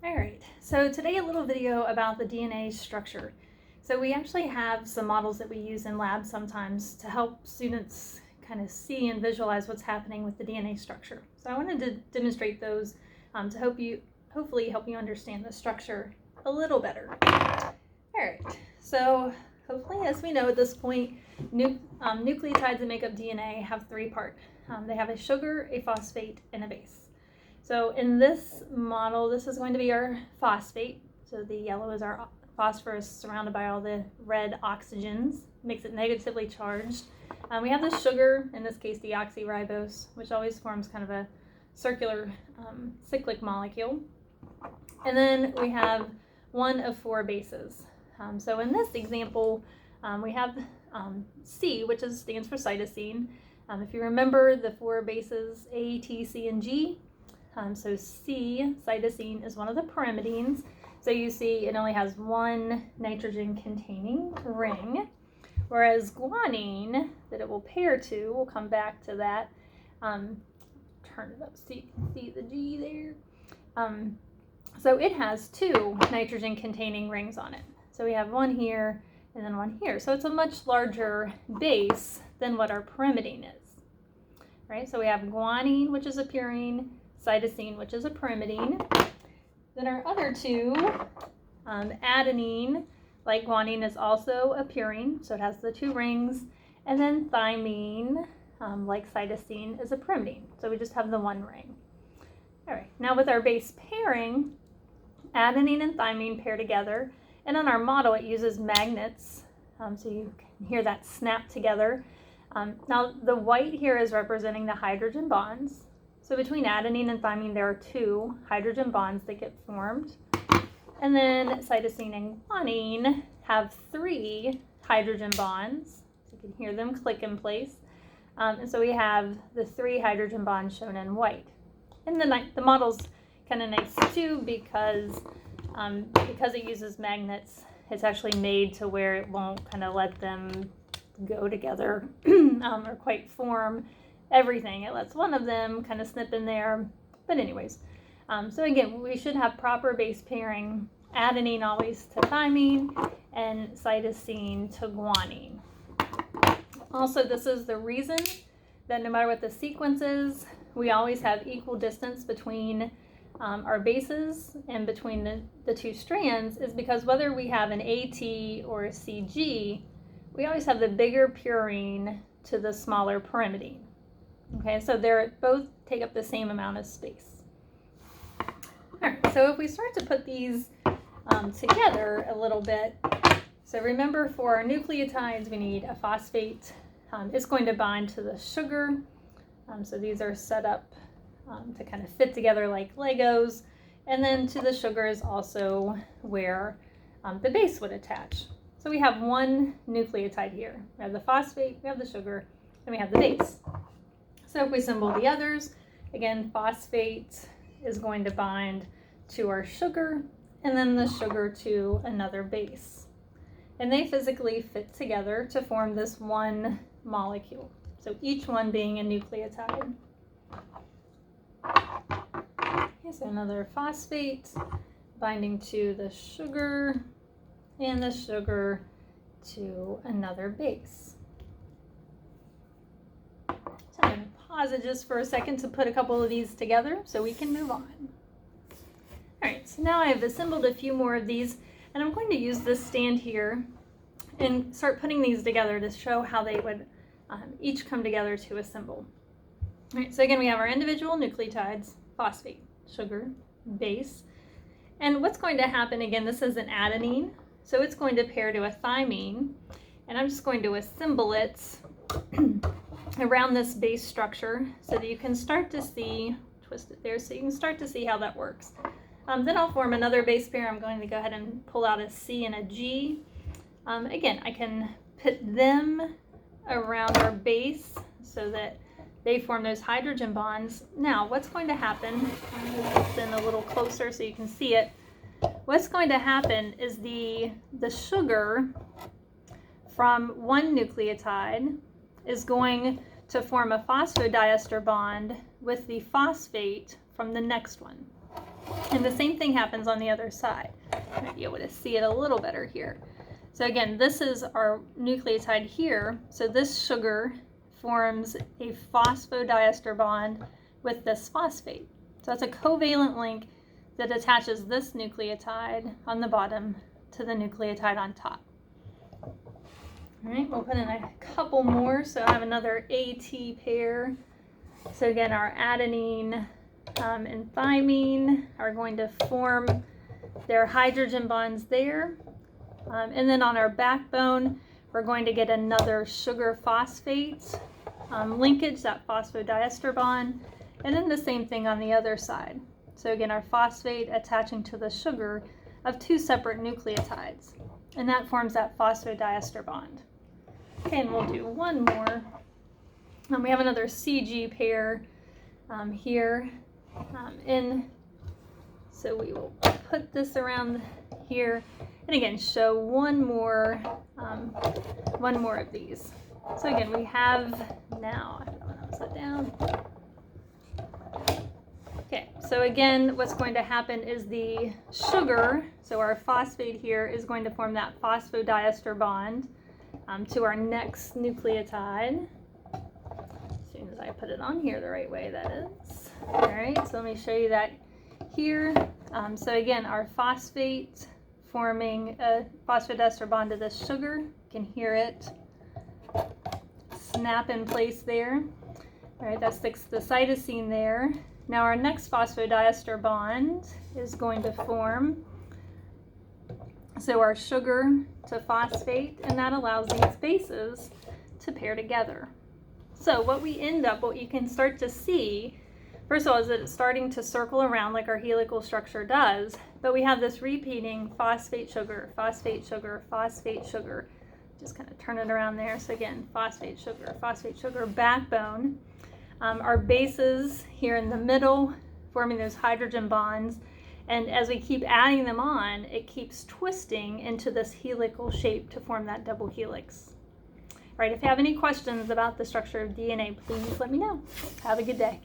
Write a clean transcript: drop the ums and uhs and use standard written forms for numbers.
All right, so today a little video about the DNA structure. So we actually have some models that we use in labs sometimes to help students kind of see and visualize what's happening with the DNA structure. So I wanted to demonstrate those to hopefully help you understand the structure a little better. All right, so hopefully, as we know at this point, nucleotides that make up DNA have three parts. They have a sugar, a phosphate, and a base. So in this model, this is going to be our phosphate. So the yellow is our phosphorus surrounded by all the red oxygens, makes it negatively charged. We have the sugar, in this case deoxyribose, which always forms kind of a circular cyclic molecule. And then we have one of four bases. So in this example, we have C, which stands for cytosine. If you remember the four bases, A, T, C, and G, so C, cytosine, is one of the pyrimidines. So you see it only has one nitrogen-containing ring, whereas guanine, that it will pair to, we'll come back to that. Turn it up so you can see the G there. So it has two nitrogen-containing rings on it. So we have one here and then one here. So it's a much larger base than what our pyrimidine is, right? So we have guanine, which is a purine, cytosine, which is a pyrimidine. Then our other two, adenine, like guanine, is also a purine, so it has the two rings. And then thymine, like cytosine, is a pyrimidine, so we just have the one ring. All right, now with our base pairing, adenine and thymine pair together, and in our model it uses magnets, so you can hear that snap together. Now the white here is representing the hydrogen bonds. So between adenine and thymine, there are two hydrogen bonds that get formed. And then cytosine and guanine have three hydrogen bonds. So you can hear them click in place. And so we have the three hydrogen bonds shown in white. And the model's kind of nice too because it uses magnets, it's actually made to where it won't kind of let them go together or quite form everything. It lets one of them kind of snip in there. But anyways, so again, we should have proper base pairing, adenine always to thymine and cytosine to guanine. Also, this is the reason that no matter what the sequence is, we always have equal distance between our bases and between the two strands, is because whether we have an AT or a CG, we always have the bigger purine to the smaller pyrimidine. Okay, so they're both take up the same amount of space. All right, so if we start to put these together a little bit, so remember for our nucleotides, we need a phosphate. It's going to bind to the sugar. So these are set up to kind of fit together like Legos. And then to the sugar is also where the base would attach. So we have one nucleotide here. We have the phosphate, we have the sugar, and we have the base. So if we symbol the others, again, phosphate is going to bind to our sugar, and then the sugar to another base. And they physically fit together to form this one molecule. So each one being a nucleotide. Here's another phosphate binding to the sugar, and the sugar to another base. So I'm going to pause it just for a second to put a couple of these together so we can move on. All right, so now I've assembled a few more of these, and I'm going to use this stand here and start putting these together to show how they would each come together to assemble. All right, so again, we have our individual nucleotides, phosphate, sugar, base. And what's going to happen, again, this is an adenine, so it's going to pair to a thymine, and I'm just going to assemble it around this base structure so that you can start to see, twist it there, so you can start to see how that works. Then I'll form another base pair. I'm going to go ahead and pull out a C and a G. Again, I can put them around our base so that they form those hydrogen bonds. Now, what's going to happen, I'm going to move this in a little closer so you can see it. What's going to happen is the sugar from one nucleotide is going to form a phosphodiester bond with the phosphate from the next one. And the same thing happens on the other side. You might be able to see it a little better here. So again, this is our nucleotide here. So this sugar forms a phosphodiester bond with this phosphate. So that's a covalent link that attaches this nucleotide on the bottom to the nucleotide on top. All right, we'll put in a couple more. So I have another AT pair. So again, our adenine and thymine are going to form their hydrogen bonds there. And then on our backbone, we're going to get another sugar phosphate linkage, that phosphodiester bond, and then the same thing on the other side. So again, our phosphate attaching to the sugar of two separate nucleotides, and that forms that phosphodiester bond. Okay, and we'll do one more. We have another CG pair here. So we will put this around here, and again show one more of these. So again, we have now, I don't want to sit down. Okay, so again, what's going to happen is the sugar, so our phosphate here, is going to form that phosphodiester bond to our next nucleotide. As soon as I put it on here the right way, that is. All right, so let me show you that here. So again, our phosphate forming a phosphodiester bond to this sugar. You can hear it snap in place there. All right, that sticks the cytosine there. Now our next phosphodiester bond is going to form, so our sugar to phosphate, and that allows these bases to pair together. So what you can start to see, first of all, is that it's starting to circle around like our helical structure does, but we have this repeating phosphate, sugar, phosphate, sugar, phosphate, sugar. Just kind of turn it around there. So again, phosphate, sugar, backbone. Our bases here in the middle, forming those hydrogen bonds. And as we keep adding them on, it keeps twisting into this helical shape to form that double helix. All right, if you have any questions about the structure of DNA, please let me know. Have a good day.